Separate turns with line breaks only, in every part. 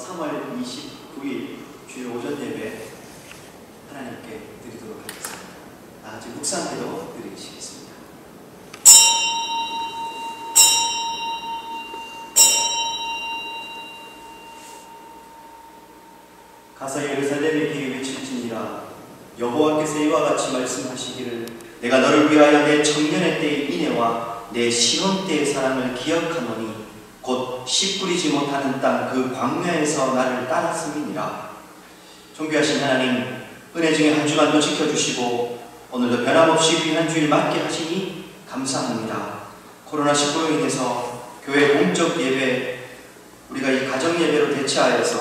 3월 29일 주일 오전 예배 하나님께 드리도록 하겠습니다. 아직 묵상기도 드리시겠습니다. 가서 예루살렘에 길이 외칠지니라. 여호와께서 이와 같이 말씀하시기를 내가 너를 위하여 내 청년의 때의 인애와 내 신혼 때의 사랑을 기억하노니 곧 씨 뿌리지 못하는 땅 그 광야에서 나를 따랐음이니라. 존귀하신 하나님, 은혜 중에 한 주간도 지켜주시고 오늘도 변함없이 귀한 주일 맞게 하시니 감사합니다. 코로나19로 인해서 교회 공적 예배, 우리가 이 가정 예배로 대체하여서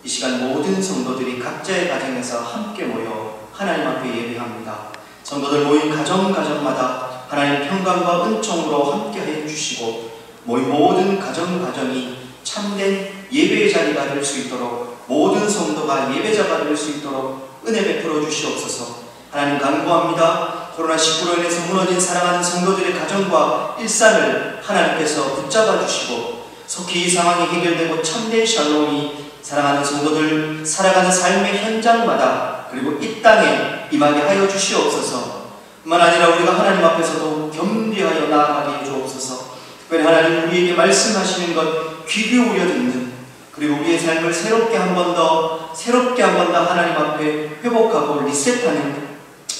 이 시간 모든 성도들이 각자의 가정에서 함께 모여 하나님 앞에 예배합니다. 성도들 모인 가정마다 하나님 평강과 은총으로 함께해 주시고 모인 모든 가정이 참된 예배의 자리가 될 수 있도록, 모든 성도가 예배자가 될 수 있도록 은혜 베풀어 주시옵소서. 하나님 간구합니다. 코로나19로 인해서 무너진 사랑하는 성도들의 가정과 일상을 하나님께서 붙잡아 주시고 속히 이 상황이 해결되고 참된 샬롬이 사랑하는 성도들 살아가는 삶의 현장마다 그리고 이 땅에 임하게 하여 주시옵소서. 뿐만 아니라 우리가 하나님 앞에서도 겸비하여 나아가게 해 주옵소서. 특별히 하나님 우리에게 말씀하시는 것 귀 기울여 듣는, 그리고 우리의 삶을 새롭게 한 번 더 하나님 앞에 회복하고 리셋하는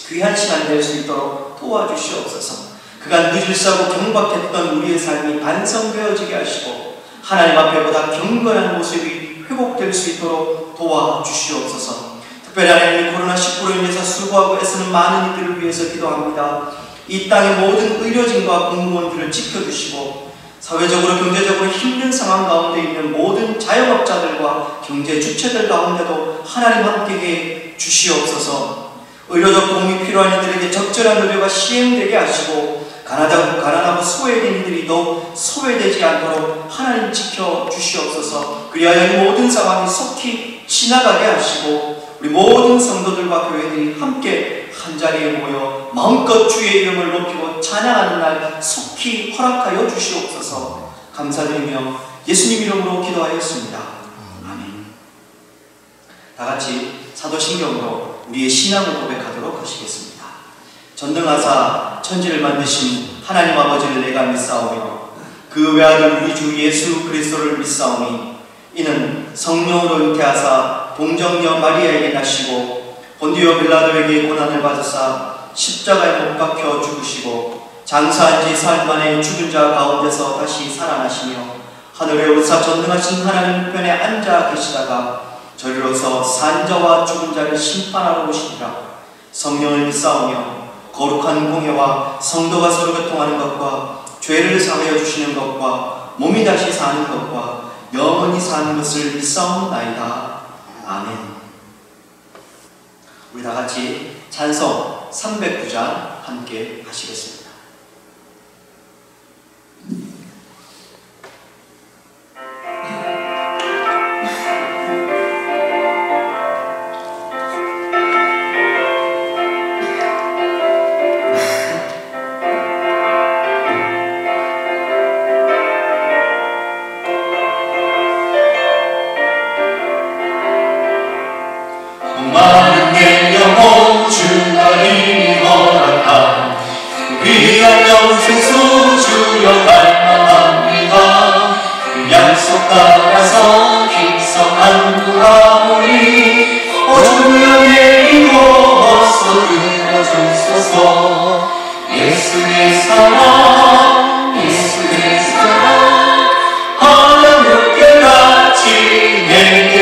귀한 시간 될 수 있도록 도와주시옵소서. 그간 늦을싸고 경박했던 우리의 삶이 반성되어지게 하시고 하나님 앞에 보다 경건한 모습이 회복될 수 있도록 도와주시옵소서. 특별히 하나님 코로나19로 인해서 수고하고 애쓰는 많은 이들을 위해서 기도합니다. 이 땅의 모든 의료진과 공무원들을 지켜주시고 사회적으로 경제적으로 힘든 상황 가운데 있는 모든 자영업자들과 경제 주체들 가운데도 하나님 함께해 주시옵소서. 의료적 도움이 필요한 이들에게 적절한 의료가 시행되게 하시고 가난하고 소외된 이들이 더욱 소외되지 않도록 하나님 지켜주시옵소서. 그리하여 이 모든 상황이 속히 지나가게 하시고 우리 모든 성도들과 교회들이 함께 한자리에 모여 마음껏 주의 이름을 높이고 찬양하는 날 속히 허락하여 주시옵소서. 감사드리며 예수님 이름으로 기도하였습니다. 아멘. 다같이 사도신경으로 우리의 신앙을 고백하도록 하시겠습니다. 전능하사 천지를 만드신 하나님 아버지를 내가 믿사오며 그 외아들 우리 주 예수 그리스도를 믿사오니 이는 성령으로 잉태하사 동정녀 마리아에게 나시고 본디오 빌라도에게 고난을 받으사 십자가에 못 박혀 죽으시고 장사한 지 사흘 만에 죽은 자 가운데서 다시 살아나시며 하늘에 오르사 전능하신 하나님 편에 앉아 계시다가 저리로서 산 자와 죽은 자를 심판하러 오시리라. 성령을 믿사오며 거룩한 공회와 성도가 서로 교통하는 것과 죄를 사하여 주시는 것과 몸이 다시 사는 것과 영원히 사는 것을 믿사옵나이다. 아멘. 우리 다같이 찬송 309장 함께 하시겠습니다.
따라서 힘성한 구하오니 오주연의 이곳서 들어주소서. 예수의 사랑 하나님께 같이 내게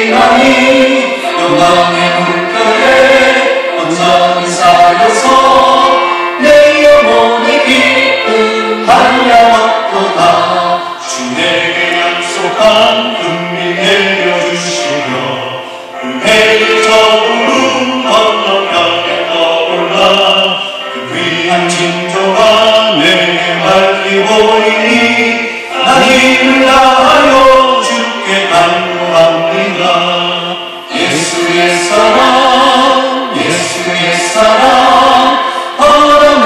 임하니 영광의 물결에 온전히 살려서 내 영혼이 기쁨 한량없도다. 주 내게 약속한 은밀 내려주시며 은혜를 저부름 건너편에 떠올라 그 귀한 징조가 내게 밝히 보이니 나 힘을 다하여 주께 간구합니다. 예수의 사랑 바람을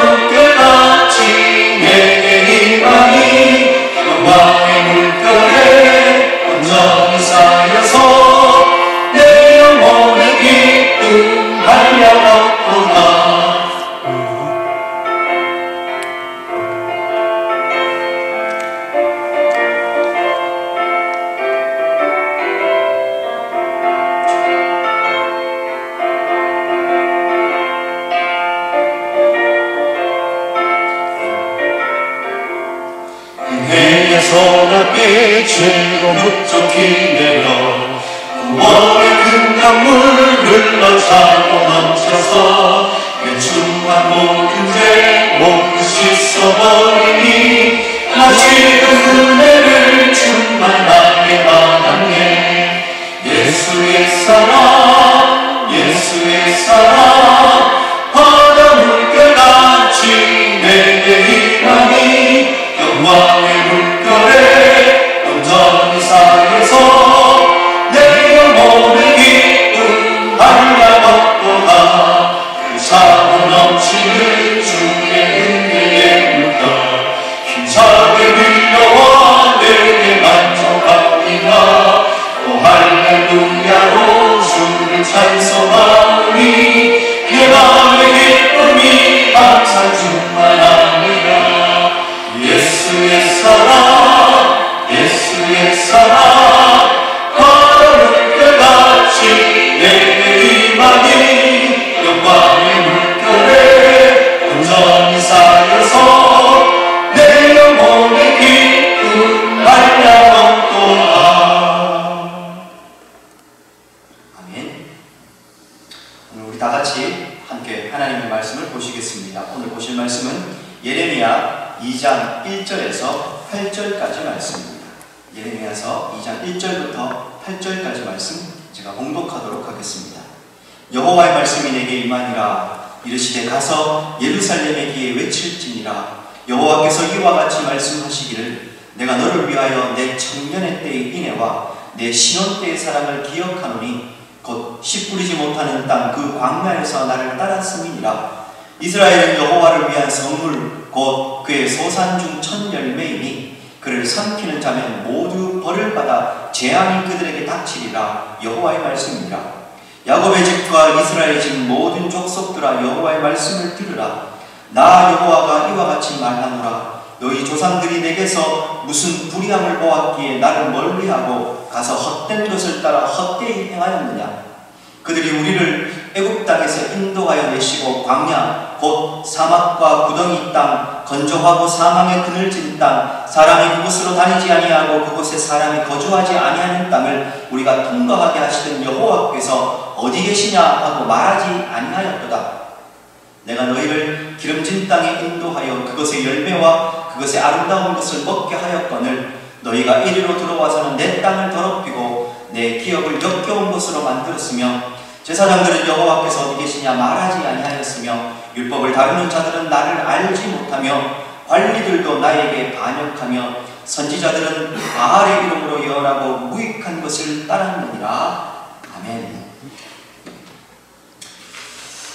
같이 내게 임하니 영광의 물결에 온전히 쌓여서 하나님께 죄로 목적히 내려 구원의 큰 강물 흘러차고 넘쳐서 내 충만 모든 죄 모두 씻어버리니 나 지금 은혜를 충만하게 받았네. 예수의 사랑 예수의 사랑 바다 물결같이 내게 임하니 영광의 물결에 온전히 쌓여서 내 영혼의 기쁨 한량없도다. 그 차고 넘치는 주의 은혜의 물결 힘차게 흘러와 내게 만족합니다. 오 할렐루야로 주를 찬송하오니 내 마음의 기쁨이 항상 충만합니다. 예수의 사랑 예수의 사랑 바다 물결같이 내게 임하니 영광의 물결에 온전히 쌓여서 내 영혼의 기쁨 한량없도다.
아멘. 오늘 우리 다 같이 함께 하나님의 말씀을 보시겠습니다. 오늘 보실 말씀은 예레미야 2장 1절에서 8절까지 말씀입니다. 예레미야서 2장 1절부터 8절까지 말씀 제가 봉독하도록 하겠습니다. 여호와의 말씀이 내게 임하니라. 이르시되 가서 예루살렘에 기에 외칠지니라. 여호와께서 이와 같이 말씀하시기를 내가 너를 위하여 내 청년의 때의 인애와 내 신혼 때의 사랑을 기억하노니 곧 씨 뿌리지 못하는 땅 그 광야에서 나를 따랐음이니라. 이스라엘은 여호와를 위한 선물 곧 그의 소산 중 첫 열매이니 그를 삼키는 자면 모두 벌을 받아 재앙이 그들에게 닥치리라. 여호와의 말씀이니라. 야곱의 집과 이스라엘 집 모든 족속들아 여호와의 말씀을 들으라. 나 여호와가 이와 같이 말하노라. 너희 조상들이 내게서 무슨 불의함을 보았기에 나를 멀리하고 가서 헛된 것을 따라 헛되이 행하였느냐. 그들이 우리를 애굽 땅에서 인도하여 내시고 광야 곧 사막과 구덩이 땅 건조하고 사망의 그늘진 땅 사람이 그곳으로 다니지 아니하고 그곳에 사람이 거주하지 아니하는 땅을 우리가 통과하게 하시던 여호와께서 어디 계시냐 하고 말하지 아니하였도다. 내가 너희를 기름진 땅에 인도하여 그것의 열매와 그것의 아름다운 것을 먹게 하였거늘 너희가 이리로 들어와서는 내 땅을 더럽히고 내 기업을 역겨운 것으로 만들었으며 제사장들은 여호와께서 어디 계시냐 말하지 아니하였으며 율법을 다루는 자들은 나를 알지 못하며 관리들도 나에게 반역하며 선지자들은 바알의 이름으로 예언하고 무익한 것을 따랐느니라. 아멘.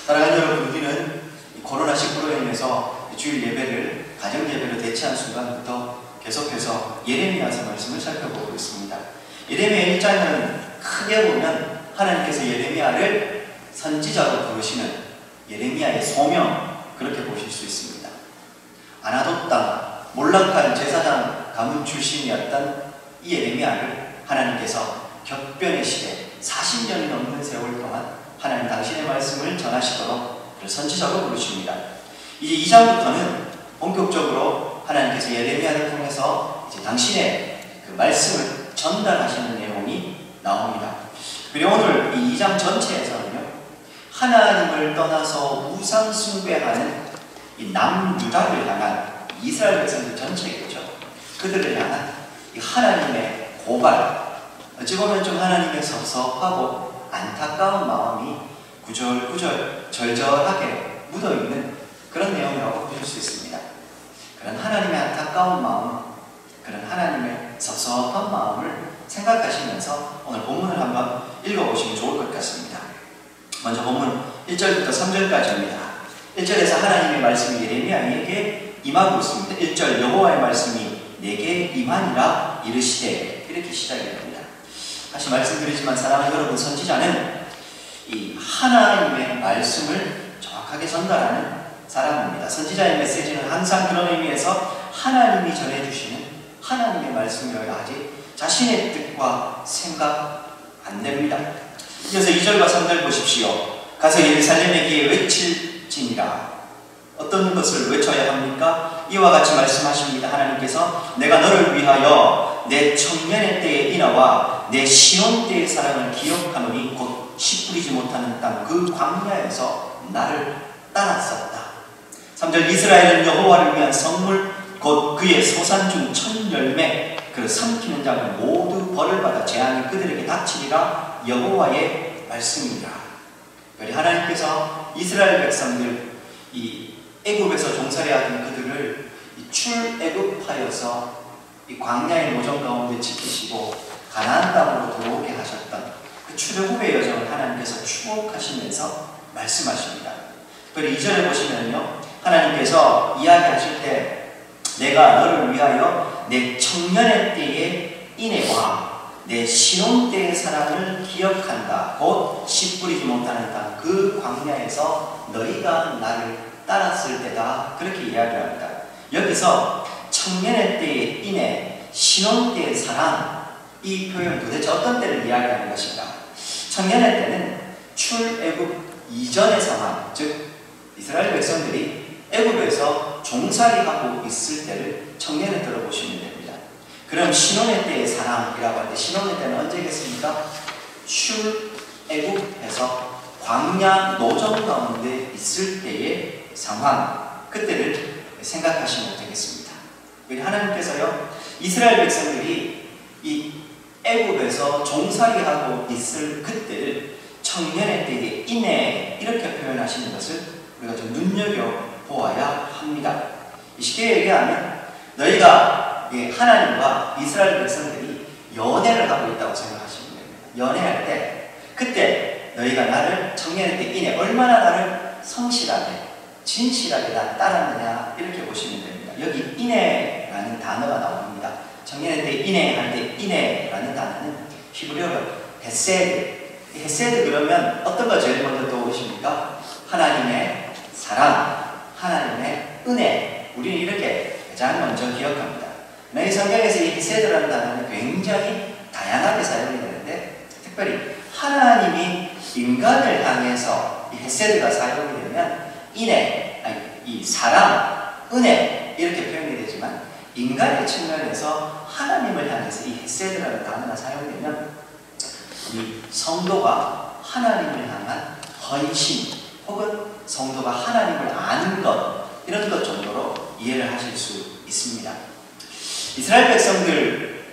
사랑하는 여러분, 우리는 코로나19로 인해서 주일 예배를 가정 예배로 대체한 순간부터 계속해서 예레미야서 말씀을 살펴보고 있습니다. 예레미야 1장은 크게 보면 하나님께서 예레미야를 선지자로 부르시는 예레미야의 소명, 그렇게 보실 수 있습니다. 아나돗 땅 몰락한 제사장 가문 출신이었던 이 예레미야를 하나님께서 격변의 시대 40년이 넘는 세월 동안 하나님 당신의 말씀을 전하시도록 그를 선지자로 부르십니다. 이제 2장부터는 본격적으로 하나님께서 예레미야를 통해서 이제 당신의 그 말씀을 전달하시는 내용이 나옵니다. 그리고 오늘 이 2장 전체에서는요, 하나님을 떠나서 우상 숭배하는 이 남유다를 향한 이스라엘 백성들 전체겠죠. 그들을 향한 이 하나님의 고발, 어찌 보면 좀 하나님의 섭섭하고 안타까운 마음이 구절구절 절절하게 묻어있는 그런 내용이라고 보실 수 있습니다. 그런 하나님의 안타까운 마음, 그런 하나님의 섭섭한 마음을 생각하시면서 오늘 본문을 한번 읽어보시면 좋을 것 같습니다. 먼저 본문 1절부터 3절까지입니다. 1절에서 하나님의 말씀이 예레미야에게 임하고 있습니다. 1절 여호와의 말씀이 내게 임하니라 이르시되, 이렇게 시작이 됩니다. 다시 말씀드리지만 사랑하는 여러분, 선지자는 이 하나님의 말씀을 정확하게 전달하는 사람입니다. 선지자의 메시지는 항상 그런 의미에서 하나님이 전해주시는 하나님의 말씀이어야지 자신의 뜻과 생각 안 됩니다. 이어서 2절과 3절 보십시오. 가서 예루살렘에 기에 외칠지니라. 어떤 것을 외쳐야 합니까? 이와 같이 말씀하십니다. 하나님께서 내가 너를 위하여 내 청년의 때의 인하와 내 신혼 때의 사랑을 기억하노니 곧 씨 뿌리지 못하는 땅 그 광야에서 나를 따랐었다. 3절 이스라엘은 여호와를 위한 선물 곧 그의 소산 중 첫 열매 그 삼키는 자를 모두 벌을 받아 재앙이 그들에게 닥치리라. 여호와의 말씀이라. 하나님께서 이스라엘 백성들 이 애굽에서 종살이하던 그들을 출애굽하여서 이 광야의 노정 가운데 지키시고 가나안 땅으로 들어오게 하셨던 그 출애굽의 여정을 하나님께서 추억하시면서 말씀하십니다. 특별히 2절에 보시면요, 하나님께서 이야기하실 때 내가 너를 위하여 내 청년의 때의 인애와 내 신혼 때의 사랑을 기억한다. 곧 씨 뿌리지 못하는 땅 그 광야에서 너희가 나를 따랐을 때다. 그렇게 이야기합니다. 여기서 청년의 때의 인애, 신혼 때의 사랑, 이 표현 도대체 어떤 때를 이야기하는 것인가? 청년의 때는 출애굽 이전의 상황, 즉 이스라엘 백성들이 애굽에서 종살이하고 있을 때를 청년에 들어보시면 됩니다. 그럼 신혼의 때의 사랑이라고 할 때 신혼의 때는 언제겠습니까? 출애굽해서 광야 노정 가운데 있을 때의 상황, 그때를 생각하시면 되겠습니다. 하나님께서요, 이스라엘 백성들이 이 애굽에서 종살이하고 있을 그때를 청년의 때의 인애 이렇게 표현하시는 것을 우리가 좀 눈여겨보아야 합니다. 쉽게 얘기하면 너희가 하나님과 이스라엘 백성들이 연애를 하고 있다고 생각하시면 됩니다. 연애할 때 그때 너희가 나를 청년의 때 인애 얼마나 나를 성실하게 진실하게 나 따랐느냐 이렇게 보시면 됩니다. 여기 인애라는 단어가 나옵니다. 청년의 때 인애할 때 인애라는 단어는 히브리어로 헤세드. 헤세드 그러면 어떤 거 제일 먼저 떠오르십니까? 하나님의 사랑, 하나님의 은혜. 우리는 이렇게 가장 먼저 기억합니다. 이 성경에서 이 헤세드라는 단어는 굉장히 다양하게 사용이 되는데 특별히 하나님이 인간을 향해서 이 헤세드가 사용이 되면 인애, 이 사랑, 은혜 이렇게 표현이 되지만 인간의 측면에서 하나님을 향해서 이 헤세드라는 단어가 사용되면 이 성도가 하나님을 향한 헌신 혹은 성도가 하나님을 아는 것 이런 것 정도로 이해를 하실 수 있습니다. 이스라엘 백성들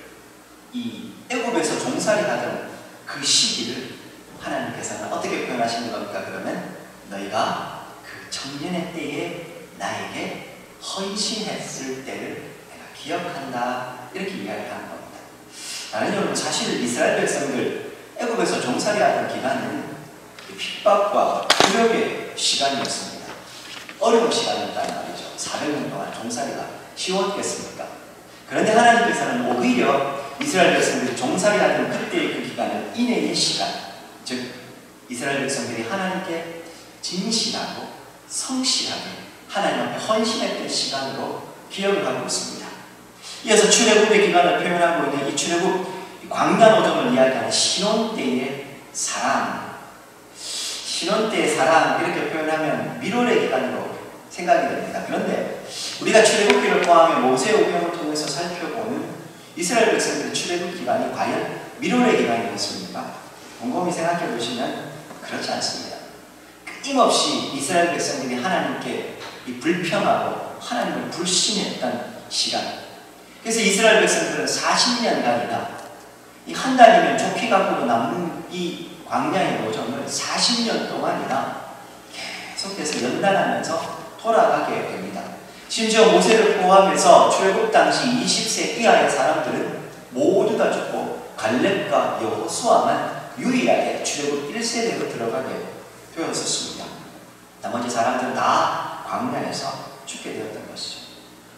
이 애굽에서 종살이하던 그 시기를 하나님께서는 어떻게 표현하시는 겁니까? 그러면 너희가 그 청년의 때에 나에게 헌신했을 때를 내가 기억한다 이렇게 이야기를 하는 겁니다. 다른 여러분 사실 이스라엘 백성들 애굽에서 종살이하던 기간은 핍박과 굴욕의 시간이었습니다. 어려운 시간이었다는 말이죠. 400년 동안 종살이가 쉬웠겠습니까? 그런데 하나님께서는 오히려 이스라엘 백성들이 종살이하던 그때의 그 기간을 인애의 시간, 즉 이스라엘 백성들이 하나님께 진실하고 성실하게 하나님 앞에 헌신했던 시간으로 기억을 하고 있습니다. 이어서 출애굽의 기간을 표현하고 있는 이 출애굽 광야 노정을 이야기하는 신혼 때의 사랑, 신혼 때의 사랑 이렇게 표현하면 밀월의 기간으로 생각이 됩니다. 그런데 우리가 출애굽기를 포함해 모세오경을 통해서 살펴보는 이스라엘 백성들의 출애굽 기간이 과연 밀월의 기간이었습니까? 곰곰이 생각해 보시면 그렇지 않습니다. 끊임없이 이스라엘 백성들이 하나님께 불평하고 하나님을 불신했던 시간. 그래서 이스라엘 백성들은 40년간이나 이 한 달이면 좁히 갖고도 남는 이 광야의 노정을 40년 동안이나 계속해서 연단하면서 돌아가게 됩니다. 심지어 모세를 포함해서 출애굽 당시 20세 이하의 사람들은 모두 다 죽고 갈렙과 여호수아만 유일하게 출애굽 1세대로 들어가게 되었었습니다. 나머지 사람들은 다 광야에서 죽게 되었던 것이죠.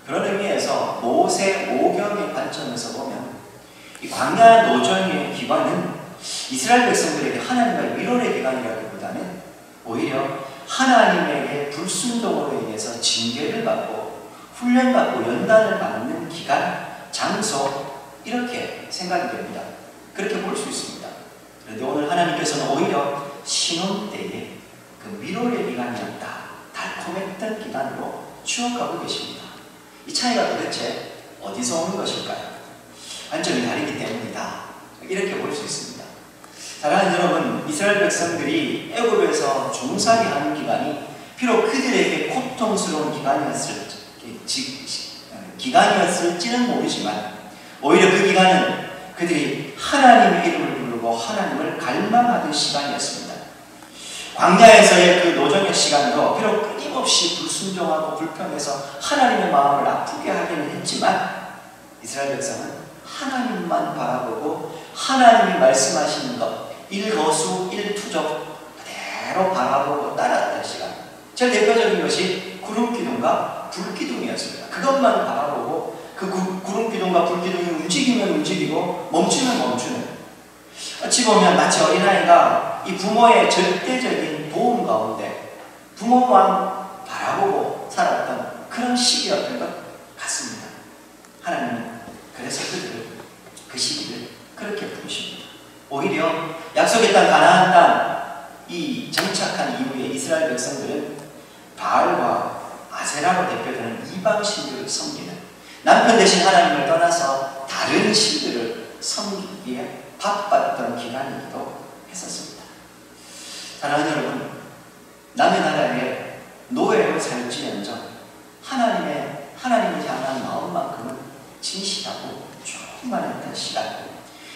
그런 의미에서 모세 오경의 관점에서 보면 이 광야 노정의 기간은 이스라엘 백성들에게 하나님과의 밀월의 기간이라기보다는 오히려 하나님에게 불순종으로 인해서 징계를 받고 훈련받고 연단을 받는 기간, 장소 이렇게 생각이 됩니다. 그렇게 볼 수 있습니다. 그런데 오늘 하나님께서는 오히려 신혼 때에 그 밀월의 기간이었다, 달콤했던 기간으로 추억하고 계십니다. 이 차이가 도대체 어디서 오는 것일까요? 관점이 다르기 때문이다. 이렇게 볼 수 있습니다. 사랑하는 여러분, 이스라엘 백성들이 애굽에서 종살이 하는 기간이 비록 그들에게 고통스러운 기간이었을지는 모르지만 오히려 그 기간은 그들이 하나님의 이름을 부르고 하나님을 갈망하던 시간이었습니다. 광야에서의 그 노정의 시간도 비록 끊임없이 불순종하고 불평해서 하나님의 마음을 아프게 하기는 했지만 이스라엘 백성은 하나님만 바라보고 하나님이 말씀하시는 것 일거수 일투족 그대로 바라보고 따랐던 시간. 제일 대표적인 것이 구름기둥과 불기둥이었습니다. 그것만 바라보고 그 구름기둥과 불기둥이 움직이면 움직이고 멈추면 멈추는, 어찌 보면 마치 어린아이가 이 부모의 절대적인 도움 가운데 부모만 바라보고 살았던 그런 시기였던 것 같습니다. 하나님은 그래서 그들을 그 시기를 그렇게 부르십니다. 오히려 약속의 땅 가나안 땅 이 정착한 이후에 이스라엘 백성들은 바알과 아세라로 대표되는 이방 신들을 섬기는, 남편 대신 하나님을 떠나서 다른 신들을 섬기기에 바빴던 기간이기도 했었습니다. 사랑하는 여러분, 남의 나라에 노예로 살지언정 하나님을 향한 마음만큼은 진실하고 충만했던 시간.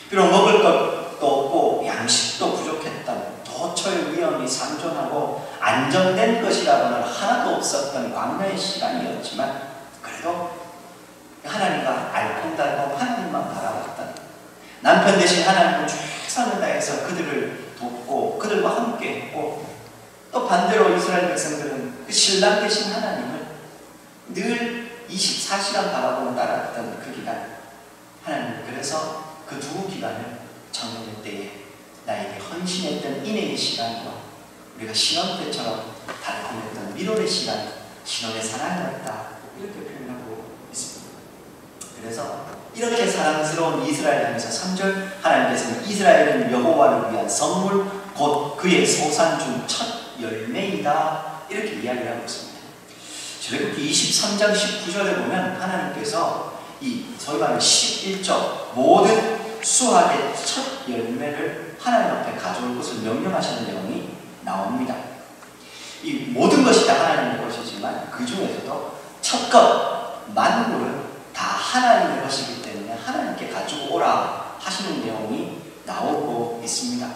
비록 먹을 것도 없고 양식도 부족했던, 도처의 위험이 상존하고 안정된 것이라고는 하나도 없었던 광야의 시간이었지만 그래도 하나님과 알콩달콩 하나님만 바라봤던, 남편 대신 하나님을 최선을 다해서 그들을 돕고 그들과 함께 했고, 또 반대로 이스라엘 백성들은 그 신랑 대신 하나님을 늘 24시간 바라보고 따랐던 그 기간, 하나님은 그래서 그 두 기간을 청년의 때에 나에게 헌신했던 인내의 시간이고 우리가 신혼 때처럼 달콤했던 미로의 시간, 신혼의 사랑이었다, 이렇게 표현하고 있습니다. 그래서 이렇게 사랑스러운 이스라엘 향해서 3절 하나님께서는 이스라엘은 여호와를 위한 선물 곧 그의 소산 중 첫 열매이다, 이렇게 이야기를 하고 있습니다. 출애굽기 23장 19절에 보면 하나님께서 이 소위 말하는 11조 모든 수확의 첫 열매를 하나님 앞에 가져올 것을 명령하시는 내용이 나옵니다. 이 모든 것이 다 하나님의 것이지만 그 중에서도 첫 것, 만물은 다 하나님의 것이기 때문에 하나님께 가지고 오라 하시는 내용이 나오고 있습니다.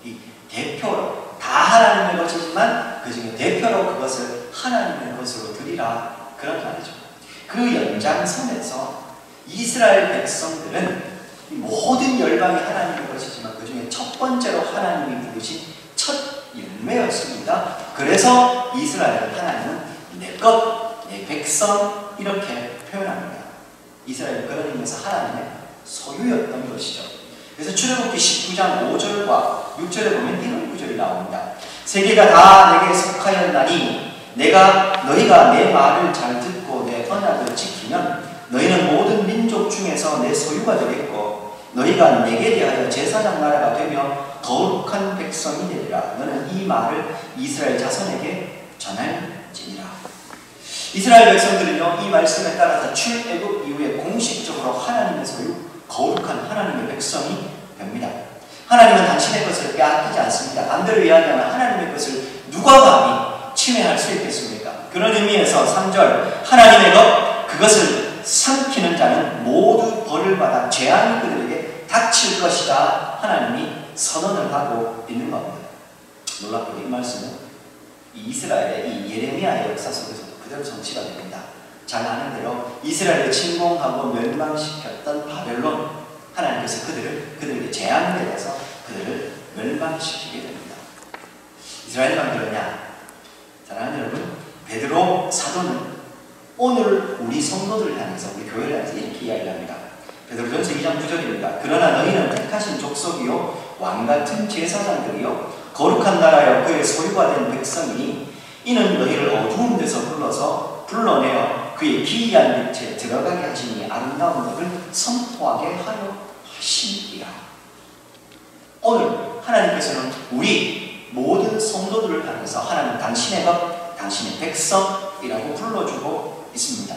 이 대표로 다 하나님의 것이지만 그 중에 대표로 그것을 하나님의 것으로 드리라, 그런 말이죠. 그 연장선에서 이스라엘 백성들은 모든 열방이 하나님의 것이지만 그 중에 첫 번째로 하나님이 부르신 첫 열매였습니다. 그래서 이스라엘 하나님은 내 것, 내 백성, 이렇게 표현합니다. 이스라엘은 그런 의미에서 하나님의 소유였던 것이죠. 그래서 출애굽기 19장 5절과 6절에 보면 이런 구절이 나옵니다. 세계가 다 내게 속하였나니 너희가 내 말을 잘 듣고 내 언약을 지키면 너희는 모든 민족 중에서 내 소유가 되겠고 너희가 내게 대하여 제사장 나라가 되며 거룩한 백성이 되리라. 너는 이 말을 이스라엘 자손에게 전할지니라. 이스라엘 백성들은요, 이 말씀에 따라서 출애굽 이후에 공식적으로 하나님의 소유, 거룩한 하나님의 백성이 됩니다. 하나님은 당신의 것을 빼앗기지 않습니다. 반대로 이야기하면 하나님의 것을 누가 감히 침해할 수 있겠습니까? 그런 의미에서 3절 하나님의 것, 그것을 삼키는 자는 모두 벌을 받아 재앙이 그들에게 닥칠 것이다, 하나님이 선언을 하고 있는 겁니다. 놀랍게도 이 말씀은 이스라엘의 이 예레미야의 역사 속에서도 그대로 성취가 됩니다. 잘 아는 대로 이스라엘을 침공하고 멸망시켰던 바벨론, 하나님께서 그들에게 재앙을 내려서 그들을 멸망시키게 됩니다. 이스라엘만 그러냐? 사랑하는 여러분, 베드로 사도는 오늘 우리 성도들을 향해서, 우리 교회를 향해서 이렇게 이야기합니다. 베드로전서 2장 9절입니다. 그러나 너희는 택하신 족속이요 왕같은 제사장들이요 거룩한 나라여 그의 소유가 된 백성이니 이는 너희를 어두운 데서 불러내어 그의 기이한 빛에 들어가게 하시니 아름다운 것을 선포하게 하려 하심이라. 오늘 하나님께서는 우리 모든 성도들을 향해서 하나님 당신의 것, 당신의 백성이라고 불러주고 있습니다.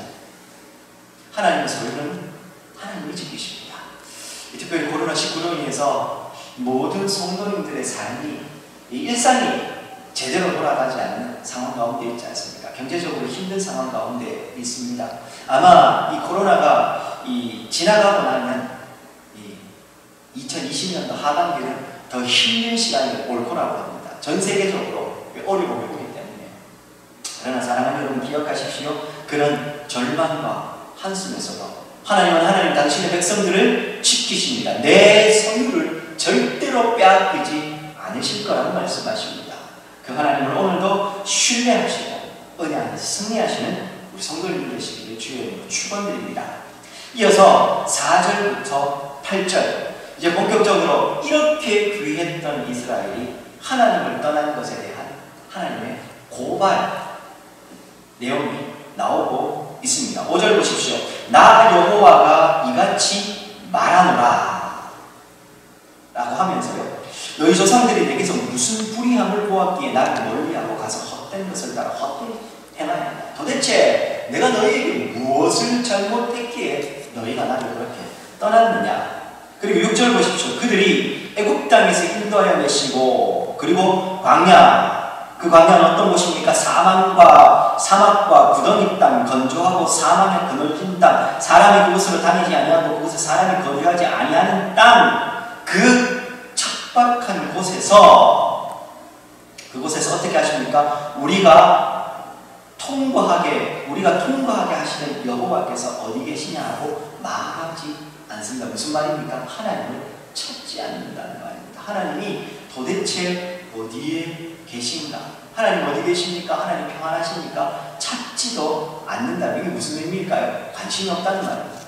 하나님의 소유는 하나님이 지키십니다. 특별히 코로나19로 인해서 모든 성도님들의 삶이, 이 일상이 제대로 돌아가지 않는 상황 가운데 있지 않습니까? 경제적으로 힘든 상황 가운데 있습니다. 아마 이 코로나가 지나가고 나면 2020년도 하반기는 더 힘든 시간이 올 거라고 합니다. 전 세계적으로 어려움이 오기 때문에. 그러나 사랑하는 여러분, 기억하십시오. 그런 절망과 한숨에서도 하나님은 하나님 당신의 백성들을 지키십니다. 내 소유를 절대로 빼앗기지 않으실 거라고 말씀하십니다. 그 하나님을 오늘도 신뢰하시고 은혜 안에서 승리하시는 우리 성도님들 되시기를 주의 이름으로 축원드립니다. 이어서 4절부터 8절, 이제 본격적으로 이렇게 귀했던 이스라엘이 하나님을 떠난 것에 대한 하나님의 고발 내용이 나오고 있습니다. 5절 보십시오. 나 여호와가 이같이 말하노라 라고 하면서요, 너희 조상들이 내게서 무슨 불의함을 보았기에 나를 멀리하고 가서 헛된 것을 따라 헛되이 행하였나. 도대체 내가 너희에게 무엇을 잘못했기에 너희가 나를 그렇게 떠났느냐. 그리고 6절 보십시오. 그들이 애굽 땅에서 인도하여 내시고, 그리고 광야, 그 광야는 어떤 곳입니까? 사막과 구덩이 땅, 건조하고 사망의 그늘진 땅, 사람이 그곳으로 다니지 아니하고 그곳에 사람이 거주하지 아니하는 땅, 그 척박한 곳에서, 그곳에서 어떻게 하십니까? 우리가 통과하게 하시는 여호와께서 어디 계시냐 하고 말하지 않습니다. 무슨 말입니까? 하나님을 찾지 않는다는 말입니다. 하나님이 도대체 어디에 계신가? 하나님 어디 계십니까? 하나님 평안하십니까? 찾지도 않는다. 이게 무슨 의미일까요? 관심이 없다는 말입니다.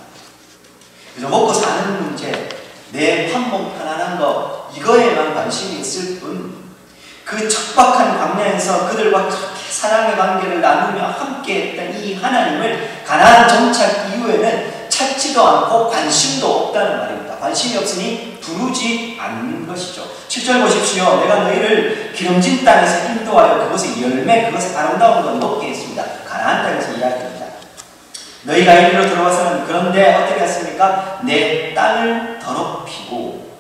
그래서 먹고 사는 문제, 내 한몸 편안한 거, 이거에만 관심이 있을 뿐, 그 척박한 광야에서 그들과 그렇게 사랑의 관계를 나누며 함께했던 이 하나님을 가나안 정착 이후에는 찾지도 않고 관심도 없다는 말입니다. 관심이 없으니 부르지 않는 것이죠. 7절 보십시오. 내가 너희를 기름진 땅에서 인도하여 그곳의 열매, 그것의 아름다운 것 먹게 했습니다. 가나안 땅에서 이야기합니다. 너희가 이리로 들어와서는 그런데 어떻게 했습니까? 내 땅을 더럽히고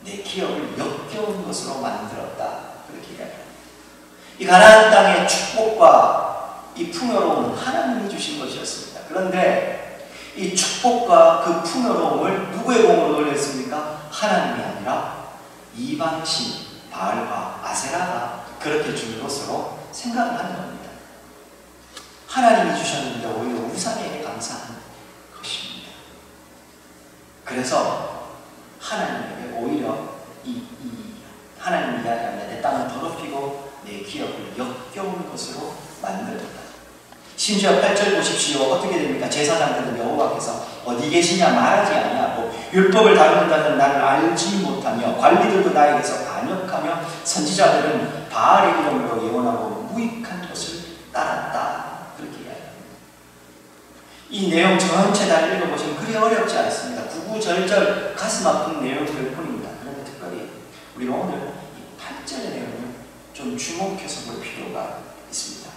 내 기업을 역겨운 것으로 만들었다. 그렇게 이야기합니다. 이 가나안 땅의 축복과 이 풍요로움은 하나님이 주신 것이었습니다. 그런데 이 축복과 그 풍요로움을 누구의 공으로 돌렸습니까? 하나님이 아니라 이방신 바알과 아세라가 그렇게 준 것으로 생각을 하는 겁니다. 하나님이 주셨는데 오히려 우상에게 감사하는 것입니다. 그래서 하나님에게 오히려 하나님이 이야기합니다. 내 땅을 더럽히고 내 기업을 역겨운 것으로 만들었다. 심지어 8절 보십시오. 어떻게 됩니까? 제사장들은 여호와께서 어디 계시냐 말하지 아니하고 율법을 다루는 자들은 나를 알지 못하며 관리들도 나에게서 반역하며 선지자들은 바알의 이름으로 예언하고 무익한 것을 따랐다. 그렇게 이야기합니다. 이 내용 전체 다 읽어보시면 그리 어렵지 않습니다. 구구절절 가슴 아픈 내용들 뿐입니다. 그런데 특별히 우리가 오늘 이 8절의 내용을 좀 주목해서 볼 필요가 있습니다.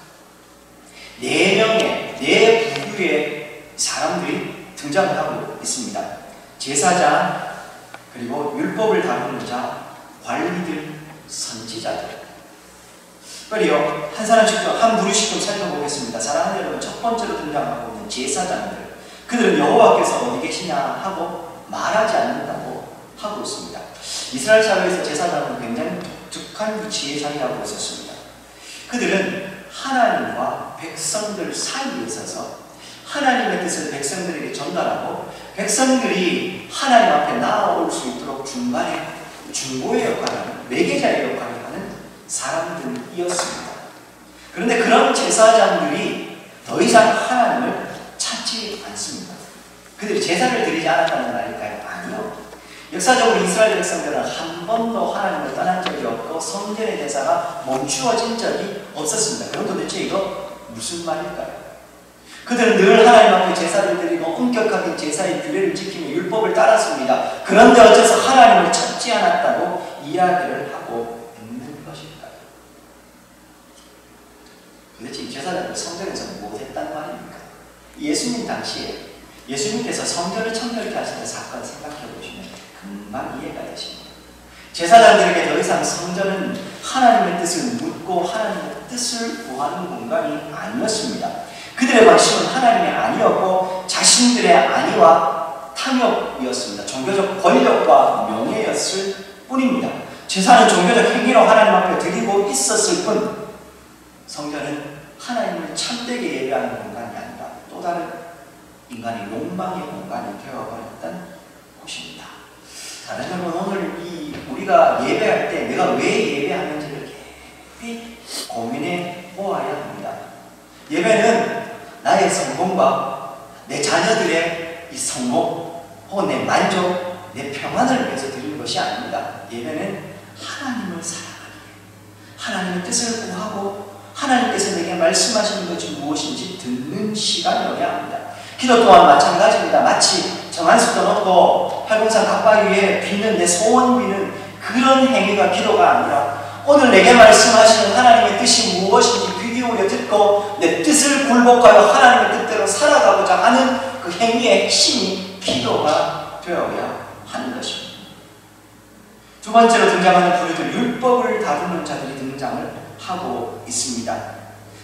4명의 4부류의 사람들이 등장을 하고 있습니다. 제사장, 그리고 율법을 다루는 자, 관리들, 선지자들. 그리고 한 사람씩 한 부류씩 좀 살펴보겠습니다. 사랑하는 여러분, 첫 번째로 등장하고 있는 제사장들. 그들은 여호와께서 어디 계시냐 하고 말하지 않는다고 하고 있습니다. 이스라엘 사회에서 제사장은 굉장히 독특한 위치에 자리하고 있었습니다. 그들은 하나님과 백성들 사이에 있어서 하나님의 뜻을 백성들에게 전달하고 백성들이 하나님 앞에 나아올 수 있도록 중간에 중보의 역할을 하는, 매개자의 역할을 하는 사람들이었습니다. 그런데 그런 제사장들이 더 이상 하나님을 찾지 않습니다. 그들이 제사를 드리지 않았다는 말일까요? 아니요. 역사적으로 이스라엘 백성들은 한 번도 하나님을 떠난 적이 없고 성전의 제사가 멈추어진 적이 없었습니다. 그럼 도대체 이거 무슨 말일까요? 그들은 늘 하나님 앞에 제사를 드리고 엄격하게 제사의 규례를 지키며 율법을 따랐습니다. 그런데 어째서 하나님을 찾지 않았다고 이야기를 하고 있는 것일까요? 도대체 이 제사장들 성전에서 무엇했단 말입니까? 예수님 당시에 예수님께서 성전을 청결케 하시는 사건 생각해 보시면 금방 이해가 되십니다. 제사장들에게 더 이상 성전은 하나님의 뜻을 묻고 하나님의 뜻을 구하는 공간이 아니었습니다. 그들의 관심은 하나님이 아니었고 자신들의 안위와 탐욕이었습니다. 종교적 권력과 명예였을 뿐입니다. 제사는 종교적 행위로 하나님 앞에 드리고 있었을 뿐 성전은 하나님을 참되게 예배하는 공간이 아니라 또 다른 인간의 욕망의 공간이 되어버렸던 곳입니다. 다른 여러분, 오늘 우리가 예배할 때 내가 왜 예배하는지를 깊이 고민해 보아야 합니다. 예배는 나의 성공과 내 자녀들의 이 성공 혹은 내 만족, 내 평안을 위해서 드리는 것이 아닙니다. 예배는 하나님을 사랑하기 위해 하나님의 뜻을 구하고 하나님께서 내게 말씀하시는 것이 무엇인지 듣는 시간이어야 합니다. 기도 또한 마찬가지입니다. 마치 정한수도 놓고 팔공산 갓바위에 비는 내 소원 비는 그런 행위가 기도가 아니라 오늘 내게 말씀하시는 하나님의 뜻이 무엇인지 귀 기울여 듣고 내 뜻을 굴복하여 하나님의 뜻대로 살아가고자 하는 그 행위의 핵심이 기도가 되어야 하는 것입니다. 두 번째로 등장하는 부류들, 율법을 다루는 자들이 등장을 하고 있습니다.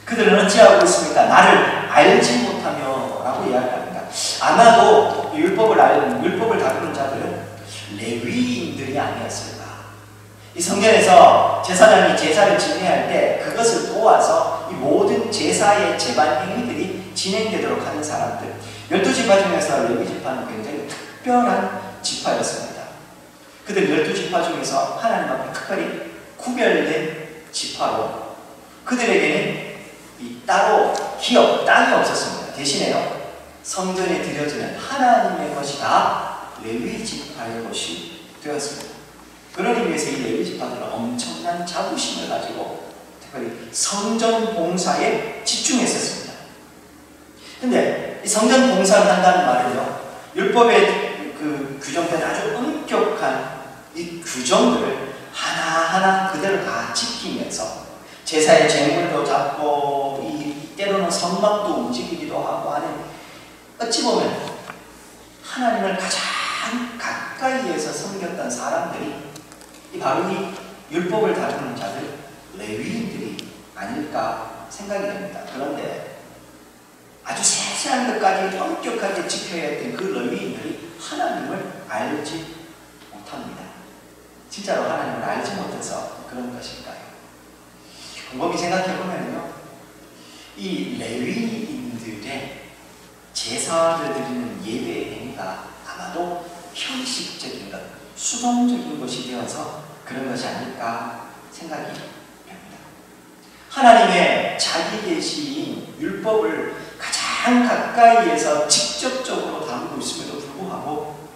그들은 어찌하고 있습니까? 나를 알지 못하며 라고 이야기합니다. 아마도 율법을 다루는 자들은 레위인들이 아니었을까. 이 성전에서 제사장이 제사를 진행할 때 그것을 도와서 이 모든 제사의 제반 행위들이 진행되도록 하는 사람들, 12지파 중에서 레위지파는 굉장히 특별한 지파였습니다. 그들 12지파 중에서 하나님 앞에 특별히 구별된 지파로 그들에게는 따로 기업, 땅이 없었습니다. 대신에요, 성전에 드려지는 하나님의 것이 다 레위 지파의 것이 되었습니다. 그런 의미에서 이 레위 지파들은 엄청난 자부심을 가지고 특별히 성전 봉사에 집중했었습니다. 근데 이 성전 봉사를 한다는 말은요, 율법에 규정된 아주 엄격한 이 규정들을 하나하나 그대로 다 지키면서 제사의 제물도 잡고 때로는 성막도 움직이기도 하고 하는, 어찌 보면 하나님을 가장 가까이에서 섬겼던 사람들이 바로 이 율법을 다루는 자들, 레위인들이 아닐까 생각이 됩니다. 그런데 아주 세세한 것까지 엄격하게 지켜야 했던 그 레위인들이 하나님을 알지 못합니다. 진짜로 하나님을 알지 못해서 그런 것일까요? 곰곰이 생각해보면요, 이 레위인들의 제사를 드리는 예배의 행위가 아마도 형식적인 것, 수동적인 것이 되어서 그런 것이 아닐까 생각이 됩니다. 하나님의 자기 계시인 율법을 가장 가까이에서 직접적으로 다루고 있음에도 불구하고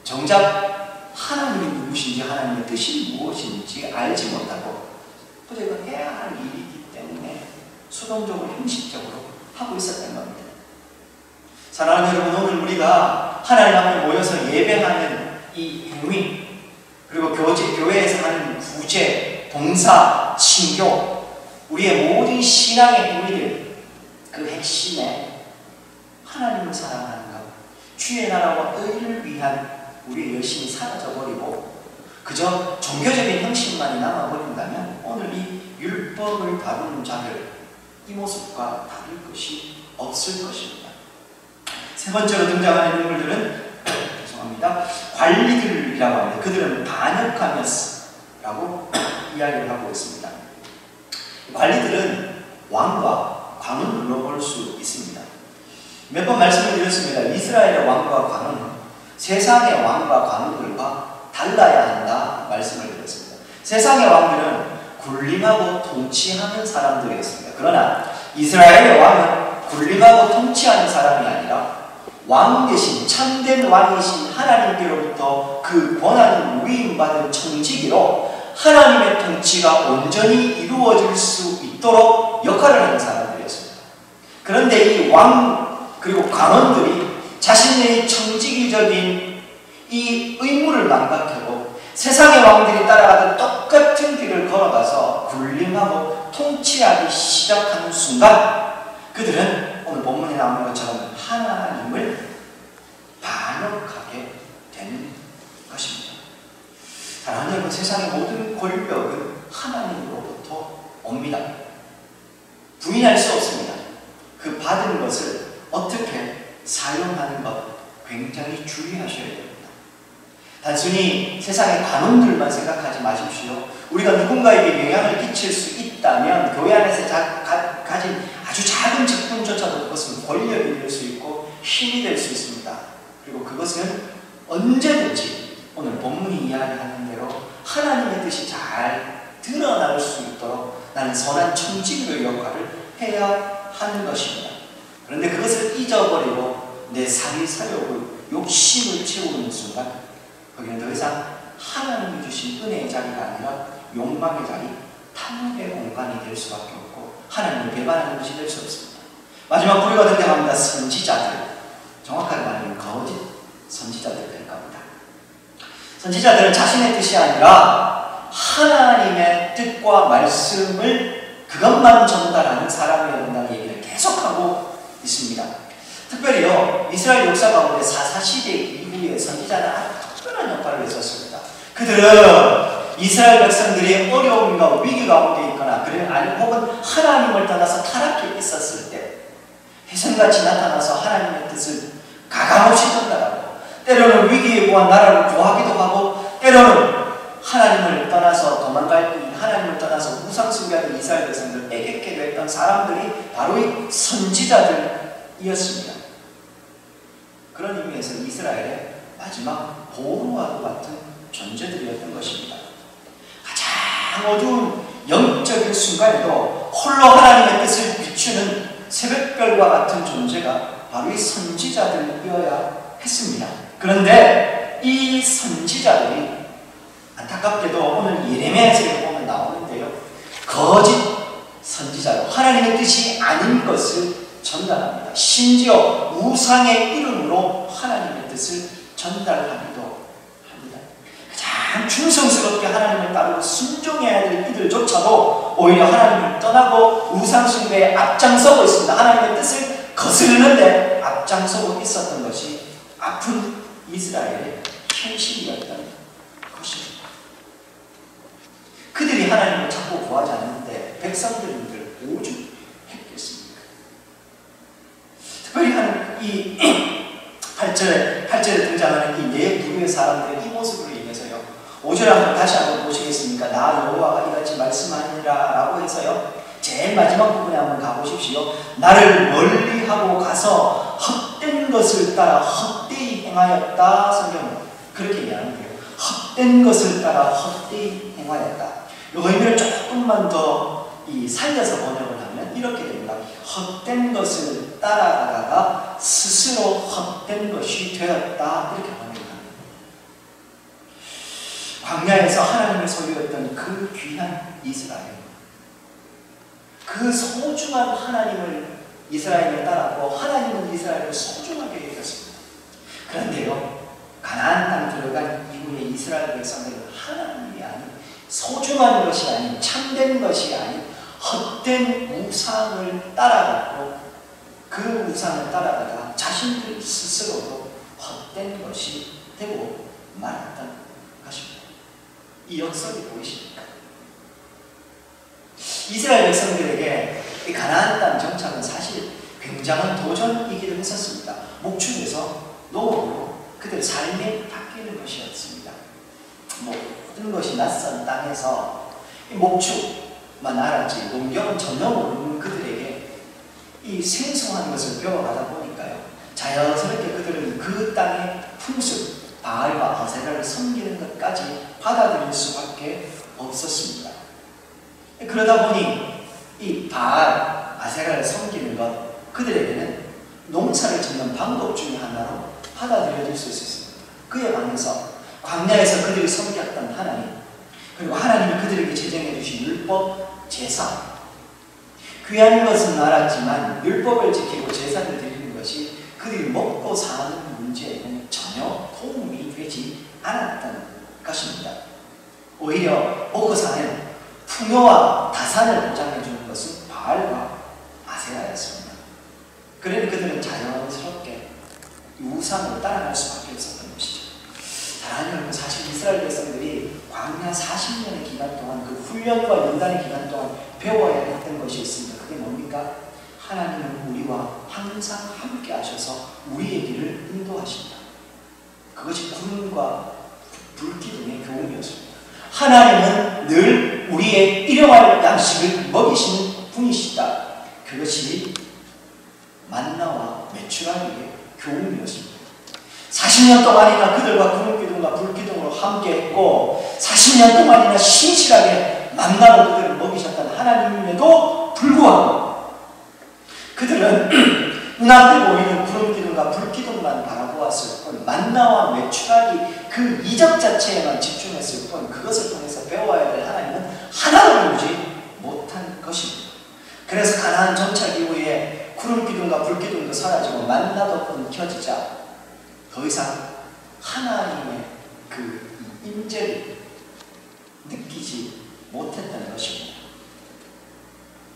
정작 하나님이 누구신지 하나님의 뜻이 무엇인지 알지 못하고 또 이거 해야 할 일이기 때문에 수동적으로 형식적으로 하고 있었던 겁니다. 사랑하는 여러분, 오늘 우리가 하나님 앞에 모여서 예배하는 이 행위, 그리고 교회에서 하는 구제, 봉사, 신교, 우리의 모든 신앙의 행위들, 그 핵심에 하나님을 사랑하는 것, 주의 나라와 의를 위한 우리의 열심이 사라져버리고 그저 종교적인 형식만이 남아버린다면 오늘 이 율법을 다루는 자들, 이 모습과 다를 것이 없을 것입니다. 세 번째로 등장하는 인물들은 죄송합니다, 관리들이라고 합니다. 그들은 반역하면서라고 이야기를 하고 있습니다. 관리들은 왕과 광을 눌러볼 수 있습니다. 몇 번 말씀을 드렸습니다. 이스라엘의 왕과 광은 세상의 왕과 광들과 달라야 한다 말씀을 드렸습니다. 세상의 왕들은 군림하고 통치하는 사람들이었습니다. 그러나 이스라엘의 왕은 군림하고 통치하는 사람이 아니라 왕 대신 참된 왕이신 하나님께로부터 그 권한을 위임받은 청지기로 하나님의 통치가 온전히 이루어질 수 있도록 역할을 하는 사람들이었습니다. 그런데 이 왕 그리고 관원들이 자신의 청지기적인 이 의무를 망각하고 세상의 왕들이 따라가던 똑같은 길을 걸어가서 군림하고 통치하기 시작하는 순간 그들은 오늘 본문에 나오는 것처럼 하나님을 기억하게 되는 것입니다. 사랑하는 여러분, 세상의 모든 권력은 하나님으로부터 옵니다. 부인할 수 없습니다. 그 받은 것을 어떻게 사용하는 것 굉장히 주의하셔야 됩니다. 단순히 세상의 관원들만 생각하지 마십시오. 우리가 누군가에게 영향을 끼칠 수 있다면 교회 안에서 가진 아주 작은 직분조차도 그것은 권력이 될 수 있고 힘이 될 수 있습니다. 그리고 그것은 언제든지 오늘 본문이 이야기하는 대로 하나님의 뜻이 잘 드러날 수 있도록 나는 선한 청지기의 역할을 해야 하는 것입니다. 그런데 그것을 잊어버리고 내 사리사욕을 욕심을 채우는 순간 거기는 더 이상 하나님이 주신 은혜의 자리가 아니라 욕망의 자리, 탐욕의 공간이 될 수밖에 없고 하나님을 배반하는 것이 될 수 없습니다. 마지막 부류가 등장합니다. 선지자들, 정확하게 말하면 거짓 선지자들 될 겁니다. 선지자들은 자신의 뜻이 아니라 하나님의 뜻과 말씀을 그것만 전달하는 사람이어야 된다는 얘기를 계속하고 있습니다. 특별히요, 이스라엘 역사 가운데 사사시대 이후에 선지자는 아주 특별한 역할을 했었습니다. 그들은 이스라엘 백성들이 어려움과 위기 가운데 있거나 아니면 혹은 하나님을 떠나서 타락해 있었을 때 혜성같이 나타나서 하나님의 뜻을 가감없이 전달하고 때로는 위기에 구한 나라를 구하기도 하고 때로는 하나님을 떠나서 하나님을 떠나서 우상숭배하는 이스라엘 백성들 애격해도 했던 사람들이 바로 이 선지자들이었습니다. 그런 의미에서 이스라엘의 마지막 보루와도 같은 존재들이었던 것입니다. 가장 어두운 영적인 순간에도 홀로 하나님의 뜻을 비추는 새벽별과 같은 존재가 바로 이 선지자들이어야 했습니다. 그런데 이 선지자들이 안타깝게도 오늘 예레미야서에 보면 나오는데요, 거짓 선지자로 하나님의 뜻이 아닌 것을 전달합니다. 심지어 우상의 이름으로 하나님의 뜻을 전달하기도 합니다. 가장 충성스럽게 하나님을 따르고 순종해야 될 이들조차도 오히려 하나님을 떠나고 우상 숭배에 앞장서고 있습니다. 하나님의 뜻을 거스르는데 앞장서고 있었던 것이 아픈 이스라엘의 현실이었던 것입니다. 그들이 하나님을 자꾸 구하지 않는데 백성들을 오죽했겠습니까? 특별히 이 8절에 등장하는 이 네 부류의 사람들의 이 모습으로 인해서요, 5절에 한번 다시 한번 보시겠습니까? 나 여호와가 이같이 말씀하니라 라고 해서요, 제일 마지막 부분에 한번 가보십시오. 나를 멀리하고 가서 헛된 것을 따라 헛되이 행하였다. 성경은 그렇게 이야기하는데요. 헛된 것을 따라 헛되이 행하였다. 이 의미를 조금만 더 살려서 번역을 하면 이렇게 됩니다. 헛된 것을 따라가다가 스스로 헛된 것이 되었다. 이렇게 번역을 합니다. 광야에서 하나님을 소유했던 그 귀한 이스라엘, 그 소중한 하나님을 이스라엘을 따랐고 하나님은 이스라엘을 소중하게 여겼습니다. 그런데요, 가나안 땅 들어간 이후에 이스라엘 백성들은 하나님이 아닌, 소중한 것이 아닌, 참된 것이 아닌 헛된 우상을 따라갔고 그 우상을 따라가다가 자신들 스스로도 헛된 것이 되고 말았던 것입니다. 이 역설이 보이십니까? 이스라엘 백성들에게 이 가나안 땅 정착은 사실 굉장한 도전이기도 했었습니다. 목축에서 노후로 그들의 삶이 바뀌는 것이었습니다. 모든 것이 낯선 땅에서 이 목축만 알았지 농경은 전혀 모르는 그들에게 이 생소한 것을 배워가다 보니까요, 자연스럽게 그들은 그 땅의 풍습, 바알과 아세라를 섬기는 것까지 받아들일 수밖에 없었습니다. 그러다 보니 이 바알, 아세라를 섬기는 것, 그들에게는 농사를 짓는 방법 중에 하나로 받아들여질 수 있었습니다. 그에 반해서 광야에서 그들이 섬겼던 하나님, 그리고 하나님이 그들에게 제정해 주신 율법, 제사, 귀한 것은 알았지만 율법을 지키고 제사를 드리는 것이 그들이 먹고 사는 문제에는 전혀 도움이 되지 않았던 것입니다. 오히려 먹고 사는 풍요와 다산을 보장해 주는 것은 바알과 아세라였습니다. 그러니 그들은 자연스럽게
우상을 따라갈 수밖에 없었던 것이죠. 사랑하는 여러분, 사실 이스라엘 백성들이 광야 40년의 기간 동안 그 훈련과 연단의 기간 동안 배워야 했던 것이 있습니다. 그게 뭡니까? 하나님은 우리와 항상 함께 하셔서 우리의 길을 인도하신다. 그것이 구름과 불기둥의 교훈이었습니다. 하나님은 늘 우리의 일용할 양식을 먹이시는 분이시다. 그것이 만나와 메추라기의 교훈이었습니다. 40년 동안이나 그들과 구름기둥과 불기둥으로 함께했고 40년 동안이나 신실하게 만나로 그들을 먹이셨던 하나님임에도 불구하고 그들은 눈앞에 보이는 구름기둥과 불기둥만 바라보았을 뿐 만나와 메추라기 그 이적 자체에만 집중했을 뿐 그것을 통해서 배워야 될 하나님은 하나도 배우지 못한 것입니다. 그래서 가나안 정착 이후에 구름기둥과 불기둥도 사라지고 만나도 끊겨지자 더 이상 하나님의 그 임재를 느끼지 못했다는 것입니다.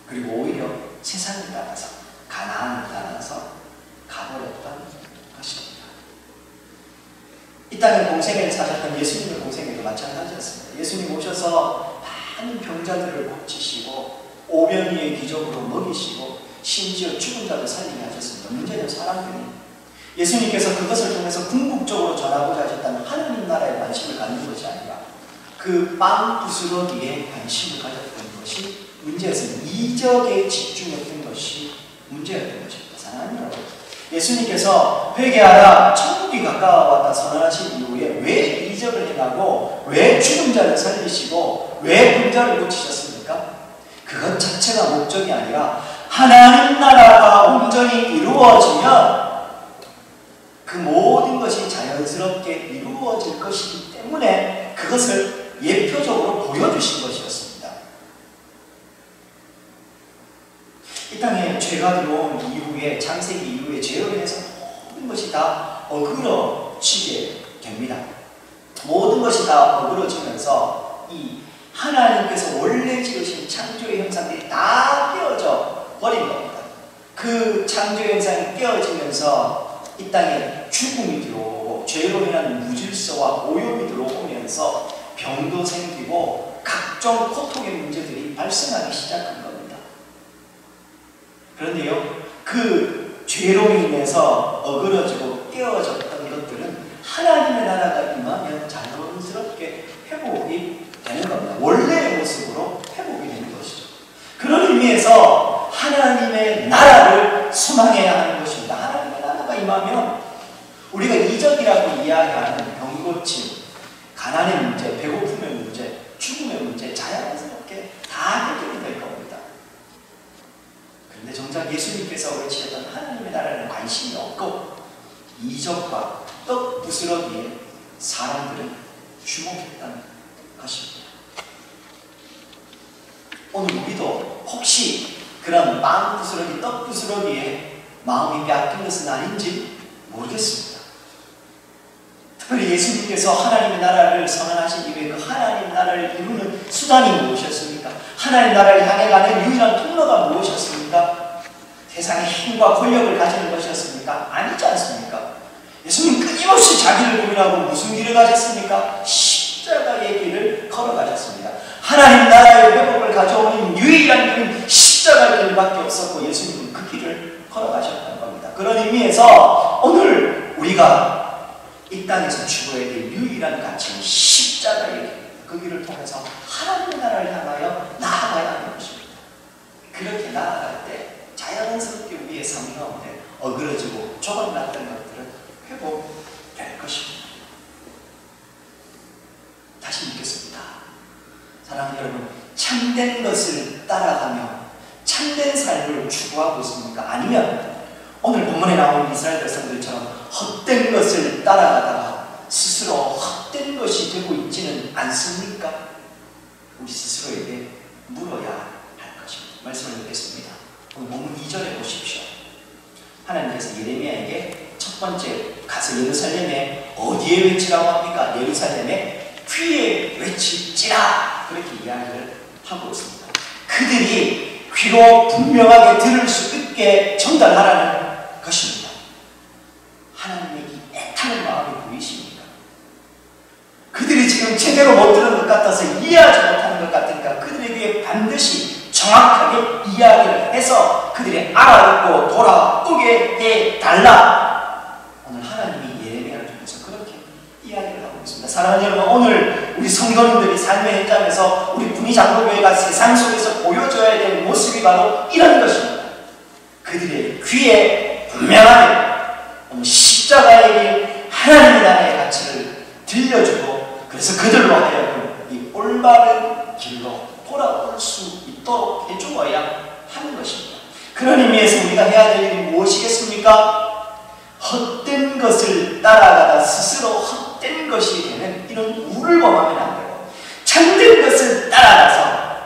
그리고 오히려 세상을 따라서 가나안을 따라서 가버렸던 것입니다. 이 땅에 공생애를 사셨던 예수님의 공생애도 마찬가지였습니다. 예수님 오셔서 많은 병자들을 고치시고 오병이의 기적으로 먹이시고 심지어 죽은 자도 살리게 하셨습니다. 문제는 사람들이 예수님께서 그것을 통해서 궁극적으로 전하고자 하셨다는 하나님 나라에 관심을 갖는 것이 아니라 그 빵 부스러기에 관심을 가졌던 것이 문제였습니다. 이적에 집중했던 것이 문제였던 것입니다. 사랑하는 여러분, 예수님께서 회개하라 천국이 가까워왔다 선언하신 이후에 왜 이적을 행하고 왜 죽은 자를 살리시고 왜 병자를 고치셨습니까? 그것 자체가 목적이 아니라 하나님 나라가 온전히 이루어지면 그 모든 것이 자연스럽게 이루어질 것이기 때문에 그것을 예표적으로 보여주신 것이었습니다. 이 땅에 죄가 들어온 이후에 창세기 이후에 죄로 인해서 모든 것이 다 어그러지게 됩니다. 모든 것이 다 어그러지면서 이 하나님께서 원래 지으신 창조의 형상들이 다 깨어져 버린 겁니다. 그 창조의 형상이 깨어지면서 이 땅에 죽음이 들어오고 죄로 인한 무질서와 오염이 들어오면서 병도 생기고 각종 고통의 문제들이 발생하기 시작한 겁니다. 그런데요, 그 죄로 인해서 어그러지고 깨어졌던 것들은 하나님의 나라가 임하면 자연스럽게 회복이 되는 겁니다. 원래의 모습으로 회복이 되는 것이죠. 그런 의미에서 하나님의 나라를 소망해야 하는 것입니다. 하나님의 나라가 임하면 우리가 이적이라고 이야기하는 병고침, 가난의 문제, 배고픔의 문제, 죽음의 문제 자연스럽게 다 해결이 될 겁니다. 그런데 정작 예수님께서 외치셨던 하나님의 나라에는 관심이 없고 이적과 떡 부스러기에 사람들은 주목했다는 것입니다. 오늘 우리도 혹시 그런 빵 부스러기, 떡 부스러기에 마음이 빼앗긴 것은 아닌지 모르겠습니다. 특별히 예수님께서 하나님의 나라를 선언하신 이후에 그 하나님 나라를 이루는 수단이 무엇이었습니까? 하나님 나라를 향해 가는 유일한 통로가 무엇이었습니까? 세상의 힘과 권력을 가지는 것이었습니까? 아니지 않습니까? 예수님 끊임없이 자기를 고민하고 무슨 길을 가셨습니까? 십자가의 길을 걸어가셨습니다. 하나님 나라의 회복을 가져오는 유일한 길은 십자가의 길밖에 없었고 예수님은 그 길을 걸어가셨다는 겁니다. 그런 의미에서 오늘 우리가 이 땅에서 죽어야 될 유일한 가치는 십자가의 길, 그 길을 통해서 하나님의 나라를 향하여 나아가야 하는 것입니다. 그렇게 나아갈 때 자연스럽게 우리의 삶 가운데 어그러지고 조각났던 것들은 회복될 것입니다. 다시 묻겠습니다. 사랑하는 여러분, 참된 것을 따라가며 참된 삶을 추구하고 있습니까? 아니면 오늘 본문에 나오는 이스라엘 백성들처럼 헛된 것을 따라가다가 스스로 헛된 것이 되고 있지는 않습니까? 우리 스스로에게 물어야 할 것입니다. 말씀을 읽겠습니다. 오늘 본문 2절에 보십시오. 하나님께서 예레미야에게 첫 번째 가서 예루살렘에 어디에 외치라고 합니까? 예루살렘에 귀에 외칠지라, 그렇게 이야기를 하고 있습니다. 그들이 귀로 분명하게 들을 수 있게 전달하라는 것입니다. 하나님의 돌아서 이해하지 못하는 것 같으니까 그들에게 반드시 정확하게 이야기를 해서 그들이 알아듣고 돌아오게 해달라. 오늘 하나님이 예레미야를 통해서 그렇게 이야기를 하고 있습니다. 사랑하는 여러분, 오늘 우리 성도님들이 삶의 현장에서 우리 분위장로교회가 세상 속에서 보여줘야 될 모습이 바로 이런 것입니다. 그들의 귀에 분명하게 십자가의 길, 하나님의 나라의 가치를 들려주고, 그래서 그들로 하여금 이 올바른 길로 돌아올 수 있도록 해주어야 하는 것입니다. 그런 의미에서 우리가 해야 될 일이 무엇이겠습니까? 헛된 것을 따라가다 스스로 헛된 것이 되는 이런 우를 범하면 안 되고, 참된 것을 따라가서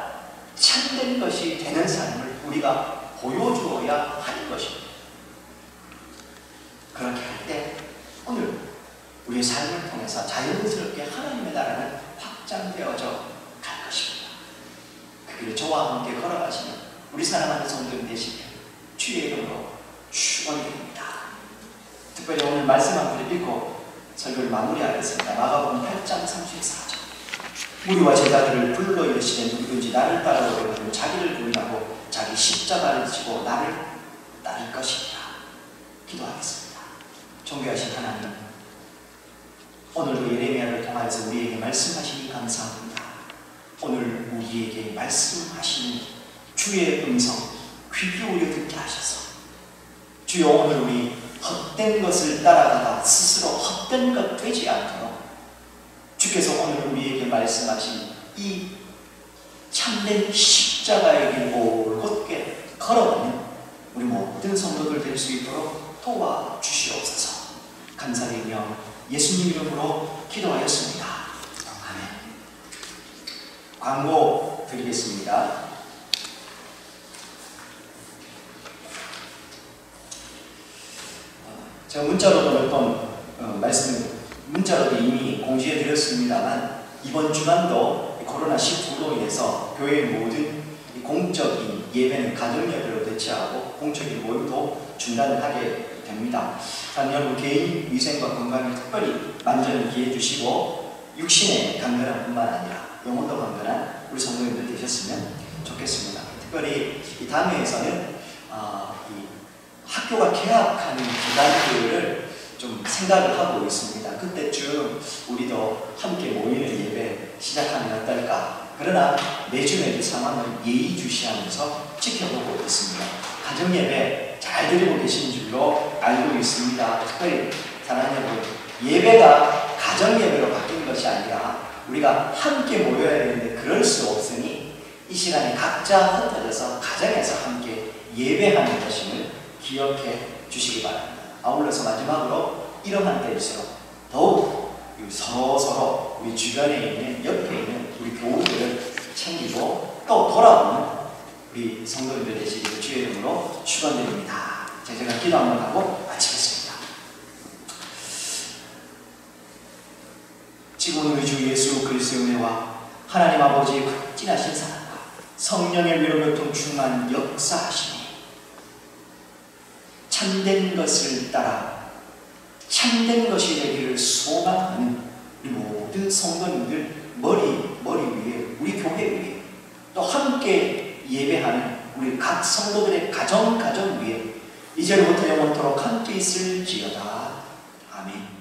참된 것이 되는 삶을 우리가 보여주어야 하는 것입니다. 그렇게 할 때 오늘 우리의 삶을 통해서 자연스럽게 하나님의 나라는 확장되어져 갈 것입니다. 그 길을 저와 함께 걸어가시는 우리 사랑하는 성도님 되시길 주의 이름으로 축원드립니다. 특별히 오늘 말씀 한 구절 읽고 설교를 마무리하겠습니다. 마가복음 8장 34절. 무리와 제자들을 불러 이르시되 누구든지 나를 따라오려 하면 자기를 부인하고 자기 십자가를 지고 나를 따를 것이니라. 기도하겠습니다. 존귀하신 하나님, 오늘도 예레미야를 통하여서 우리에게 말씀하시니 감사합니다. 오늘 우리에게 말씀하시는 주의 음성 귀 기울여 듣게 하셔서 주여, 오늘 우리 헛된 것을 따라가다 스스로 헛된 것 되지 않도록 주께서 오늘 우리에게 말씀하신 이 참된 십자가의 길 올곧게 걸어가는 우리 모든 성도들 될 수 있도록 도와주시옵소서. 감사드리며 예수님 이름으로 기도하였습니다. 아멘. 광고 드리겠습니다. 제가 문자로도 몇 번 문자로도 이미 공지해 드렸습니다만, 이번 주간도 코로나19로 인해서 교회의 모든 공적인 예배는 가정예배로 대체하고 공적인 모임도 중단을 하게 됩니다. 여러분, 개인 위생과 건강에 특별히 만전을 기해 주시고 육신의 강건함 뿐만 아니라 영혼도 강건한 우리 성도님들 되셨으면 좋겠습니다. 특별히 이 당회에서는 이 학교가 개학하는 기간들을 좀 생각을 하고 있습니다. 그때쯤 우리도 함께 모이는 예배 시작하면 어떨까? 그러나 매주 상황을 예의주시하면서 지켜보고 있습니다. 가정예배 잘 드리고 계신 줄로 알고 있습니다. 특별히 사랑하는 여러분, 예배가 가정예배로 바뀐 것이 아니라 우리가 함께 모여야 되는데 그럴 수 없으니 이 시간에 각자 흩어져서 가정에서 함께 예배하는 것임을 기억해 주시기 바랍니다. 아울러서 마지막으로 이러한 때일수록 더욱 서로 우리 주변에 있는, 옆에 있는 우리 교우들을 챙기고 또 돌아오는 우리 성도님들 되시기를 주의 이름으로 축원드립니다. 제가 기도 한번 하고 마치겠습니다. 지금 우리 주 예수 그리스도의 은혜와 하나님 아버지의 극진하신 사랑과 성령의 위로교통 충만 역사하시니 참된 것을 따라 참된 것이 되기를 소망하는 우리 모든 성도님들 머리 위에, 우리 교회 위에, 또 함께 예배하는 우리 각 성도들의 가정 위에 이제부터 영원토록 함께 있을지어다. 아멘.